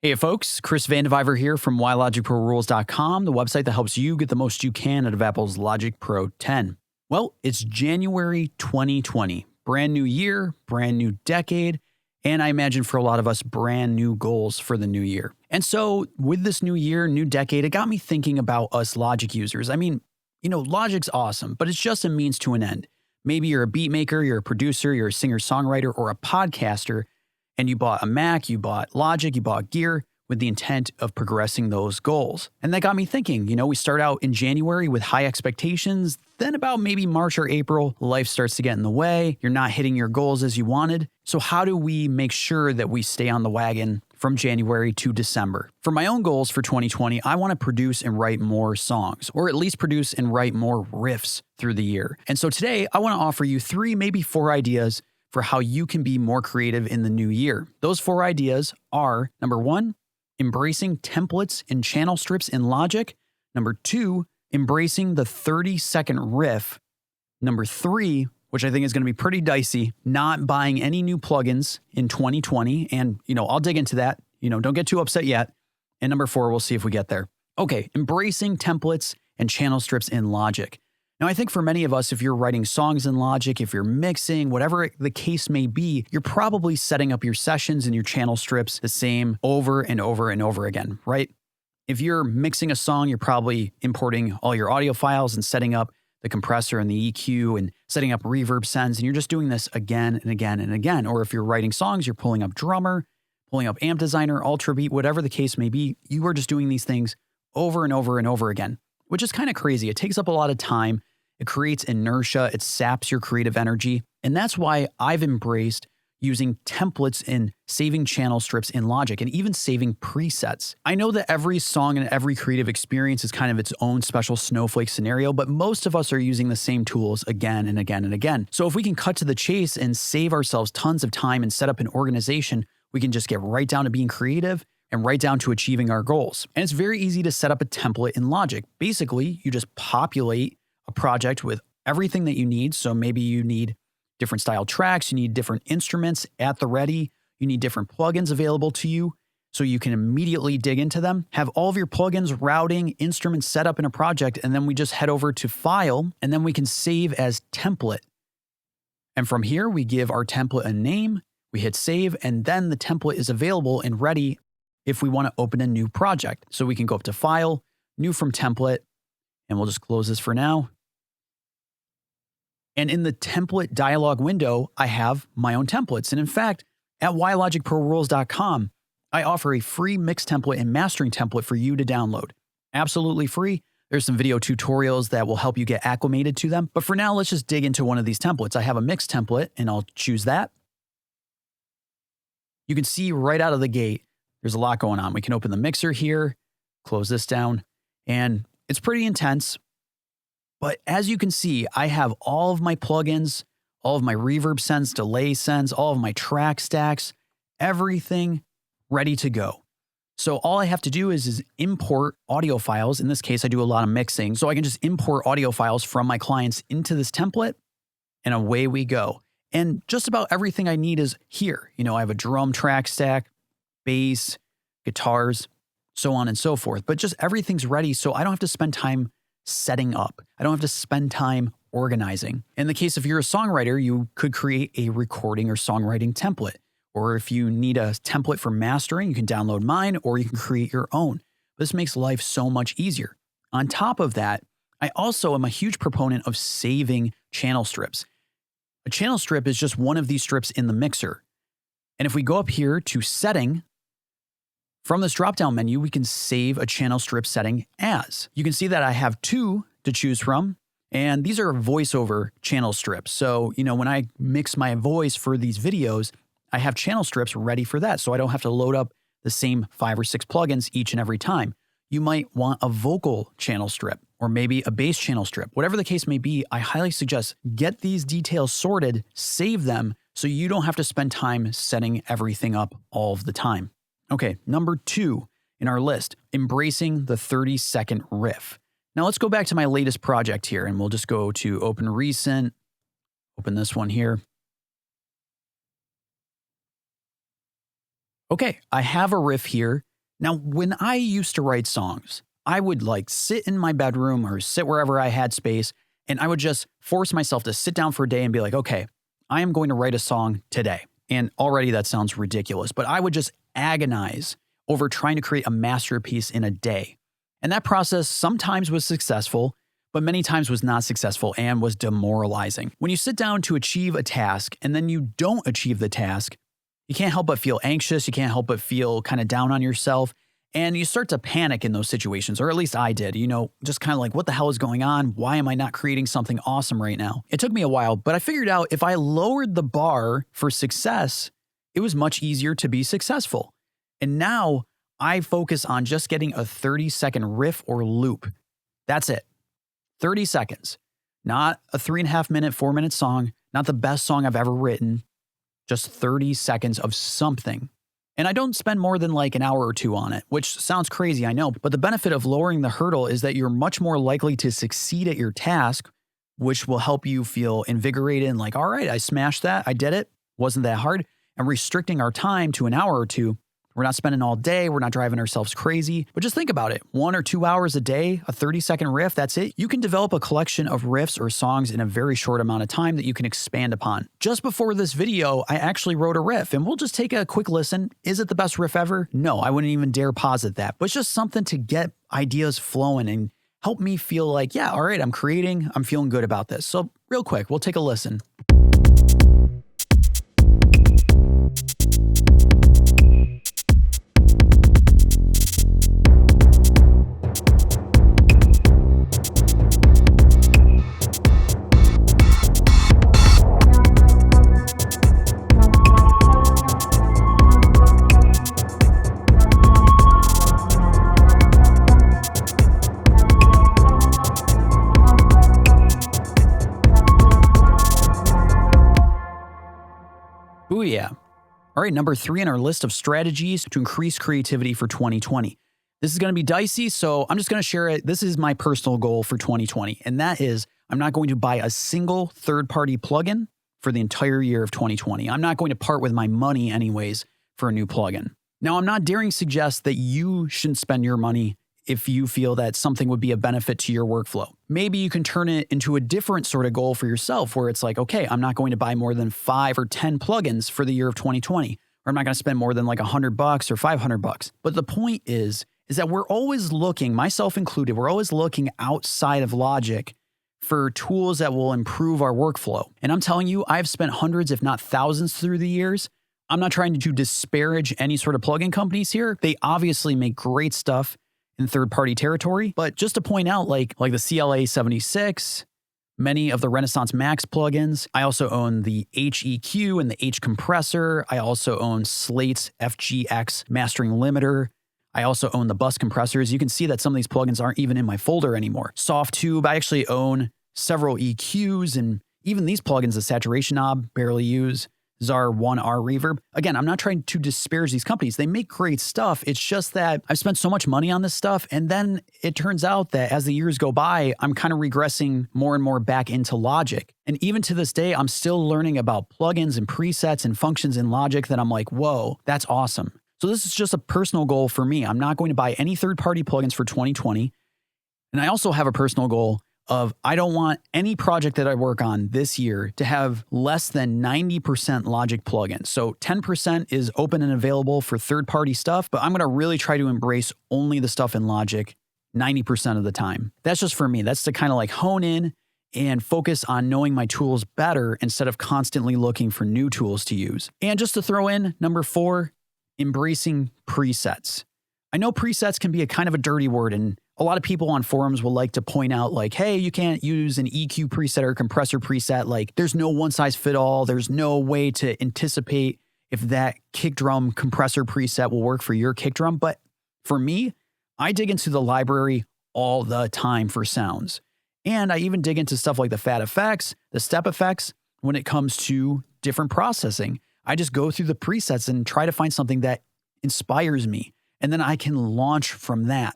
Hey folks, Chris Vandeviver here from whylogicprorules.com, the website that helps you get the most you can out of Apple's Logic Pro 10. Well, it's January 2020, brand new year, brand new decade, and I imagine for a lot of us, brand new goals for the new year. And so with this new year, new decade, it got me thinking about us Logic users. I mean, Logic's awesome, but it's just a means to an end. Maybe you're a beat maker, you're a producer, you're a singer-songwriter, or a podcaster, and you bought a Mac, you bought Logic, you bought gear with the intent of progressing those goals. And that got me thinking, we start out in January with high expectations, then about maybe March or April, life starts to get in the way, you're not hitting your goals as you wanted. So how do we make sure that we stay on the wagon from January to December? For my own goals for 2020, I want to produce and write more songs, or at least produce and write more riffs through the year. And so today, I want to offer you 3, maybe 4 ideas for how you can be more creative in the new year. Those 4 ideas are, number 1, embracing templates and channel strips in Logic. Number 2, embracing the 30-second riff. Number 3, which I think is going to be pretty dicey, not buying any new plugins in 2020. And, I'll dig into that. Don't get too upset yet. And number 4, we'll see if we get there. Okay, embracing templates and channel strips in Logic. Now, I think for many of us, if you're writing songs in Logic, if you're mixing, whatever the case may be, you're probably setting up your sessions and your channel strips the same over and over and over again, right? If you're mixing a song, you're probably importing all your audio files and setting up the compressor and the EQ and setting up reverb sends, and you're just doing this again and again and again. Or if you're writing songs, you're pulling up Drummer, pulling up Amp Designer, Ultrabeat, whatever the case may be, you are just doing these things over and over and over again, which is kind of crazy. It takes up a lot of time. It creates inertia, it saps your creative energy. And that's why I've embraced using templates and saving channel strips in Logic and even saving presets. I know that every song and every creative experience is kind of its own special snowflake scenario, but most of us are using the same tools again and again and again. So if we can cut to the chase and save ourselves tons of time and set up an organization, we can just get right down to being creative and right down to achieving our goals. And it's very easy to set up a template in Logic. Basically, you just populate a project with everything that you need. So maybe you need different style tracks, you need different instruments at the ready, you need different plugins available to you so you can immediately dig into them, have all of your plugins, routing, instruments set up in a project, and then we just head over to File, and then we can save as template. And from here, we give our template a name, we hit save, and then the template is available and ready if we want to open a new project. So we can go up to File, New from Template, and we'll just close this for now. And in the template dialog window, I have my own templates. And in fact, at whylogicprorules.com, I offer a free mix template and mastering template for you to download. Absolutely free. There's some video tutorials that will help you get acclimated to them. But for now, let's just dig into one of these templates. I have a mix template, and I'll choose that. You can see right out of the gate, there's a lot going on. We can open the mixer here, close this down, and it's pretty intense. But as you can see, I have all of my plugins, all of my reverb sends, delay sends, all of my track stacks, everything ready to go. So all I have to do is import audio files. In this case, I do a lot of mixing. So I can just import audio files from my clients into this template, and away we go. And just about everything I need is here. I have a drum track stack, bass, guitars, so on and so forth. But just everything's ready, so I don't have to spend time setting up. I don't have to spend time organizing. In the case if you're a songwriter, you could create a recording or songwriting template. Or if you need a template for mastering, you can download mine or you can create your own. This makes life so much easier. On top of that, I also am a huge proponent of saving channel strips. A channel strip is just one of these strips in the mixer. And if we go up here to setting, from this drop-down menu, we can save a channel strip setting as. You can see that I have 2 to choose from, and these are voiceover channel strips. So, when I mix my voice for these videos, I have channel strips ready for that, so I don't have to load up the same 5 or 6 plugins each and every time. You might want a vocal channel strip, or maybe a bass channel strip. Whatever the case may be, I highly suggest get these details sorted, save them, so you don't have to spend time setting everything up all of the time. Okay, number 2 in our list, embracing the 30-second riff. Now let's go back to my latest project here, and we'll just go to Open Recent, open this one here. Okay, I have a riff here Now, when I used to write songs, I would like sit in my bedroom or sit wherever I had space, and I would just force myself to sit down for a day and be like, okay, I am going to write a song today. And already that sounds ridiculous, but I would just agonize over trying to create a masterpiece in a day. And that process sometimes was successful, but many times was not successful and was demoralizing. When you sit down to achieve a task and then you don't achieve the task, you can't help but feel anxious. You can't help but feel kind of down on yourself. And you start to panic in those situations, or at least I did, just kind of like, what the hell is going on? Why am I not creating something awesome right now? It took me a while, but I figured out if I lowered the bar for success, it was much easier to be successful. And now I focus on just getting a 30-second riff or loop. That's it. 30 seconds. Not a 3.5-minute, 4-minute song, not the best song I've ever written, just 30 seconds of something. And I don't spend more than like an hour or two on it, which sounds crazy, I know. But the benefit of lowering the hurdle is that you're much more likely to succeed at your task, which will help you feel invigorated and like, all right, I smashed that. I did it. Wasn't that hard. And restricting our time to an hour or two. We're not spending all day. We're not driving ourselves crazy. But just think about it. 1 or 2 hours a day, a 30-second riff, that's it. You can develop a collection of riffs or songs in a very short amount of time that you can expand upon. Just before this video, I actually wrote a riff, and we'll just take a quick listen. Is it the best riff ever? No, I wouldn't even dare posit that. But it's just something to get ideas flowing and help me feel like, yeah, all right, I'm creating. I'm feeling good about this. So real quick, we'll take a listen. Booyah. All right, number 3 on our list of strategies to increase creativity for 2020. This is going to be dicey, so I'm just going to share it. This is my personal goal for 2020, and that is I'm not going to buy a single third-party plugin for the entire year of 2020. I'm not going to part with my money anyways for a new plugin. Now, I'm not daring suggest that you shouldn't spend your money if you feel that something would be a benefit to your workflow. Maybe you can turn it into a different sort of goal for yourself where it's like, okay, I'm not going to buy more than 5 or 10 plugins for the year of 2020, or I'm not going to spend more than like $100 or $500. But the point is that we're always looking, myself included, we're always looking outside of Logic for tools that will improve our workflow. And I'm telling you, I've spent hundreds, if not thousands through the years. I'm not trying to disparage any sort of plugin companies here. They obviously make great stuff in third-party territory. But just to point out, like the CLA 76, many of the Renaissance Max plugins. I also own the HEQ and the H compressor. I also own Slate's FGX mastering limiter. I also own the bus compressors. You can see that some of these plugins aren't even in my folder anymore. Softtube, I actually own several EQs, and even these plugins, the saturation knob, barely use. Czar 1R reverb. Again, I'm not trying to disparage these companies. They make great stuff. It's just that I've spent so much money on this stuff. And then it turns out that as the years go by, I'm kind of regressing more and more back into Logic. And even to this day, I'm still learning about plugins and presets and functions in Logic that I'm like, whoa, that's awesome. So this is just a personal goal for me. I'm not going to buy any third-party plugins for 2020. And I also have a personal goal of I don't want any project that I work on this year to have less than 90% Logic plugins. So 10% is open and available for third-party stuff, but I'm going to really try to embrace only the stuff in Logic 90% of the time. That's just for me. That's to kind of like hone in and focus on knowing my tools better instead of constantly looking for new tools to use. And just to throw in, number 4, embracing presets. I know presets can be a kind of a dirty word, and a lot of people on forums will like to point out like, hey, you can't use an EQ preset or compressor preset. Like there's no one size fit all. There's no way to anticipate if that kick drum compressor preset will work for your kick drum. But for me, I dig into the library all the time for sounds. And I even dig into stuff like the fat effects, the step effects when it comes to different processing. I just go through the presets and try to find something that inspires me. And then I can launch from that.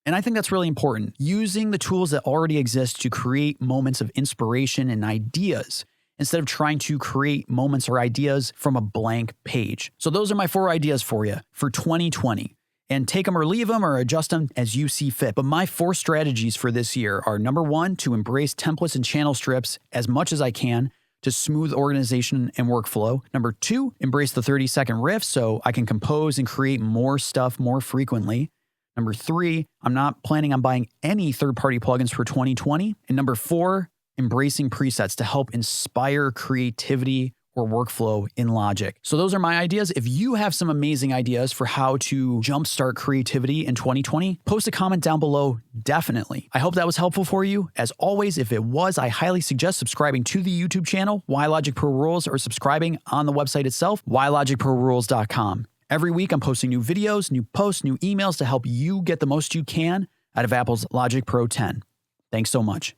And I think that's really important, using the tools that already exist to create moments of inspiration and ideas instead of trying to create moments or ideas from a blank page. So those are my 4 ideas for you for 2020. and take them or leave them or adjust them as you see fit. But my 4 strategies for this year are: number 1, to embrace templates and channel strips as much as I can to smooth organization and workflow. Number 2, embrace the 30-second riff so I can compose and create more stuff more frequently. Number 3, I'm not planning on buying any third-party plugins for 2020. And number 4, embracing presets to help inspire creativity or workflow in Logic. So those are my ideas. If you have some amazing ideas for how to jumpstart creativity in 2020, post a comment down below, definitely. I hope that was helpful for you. As always, if it was, I highly suggest subscribing to the YouTube channel, Why Logic Pro Rules, or subscribing on the website itself, whylogicprorules.com. Every week, I'm posting new videos, new posts, new emails to help you get the most you can out of Apple's Logic Pro 10. Thanks so much.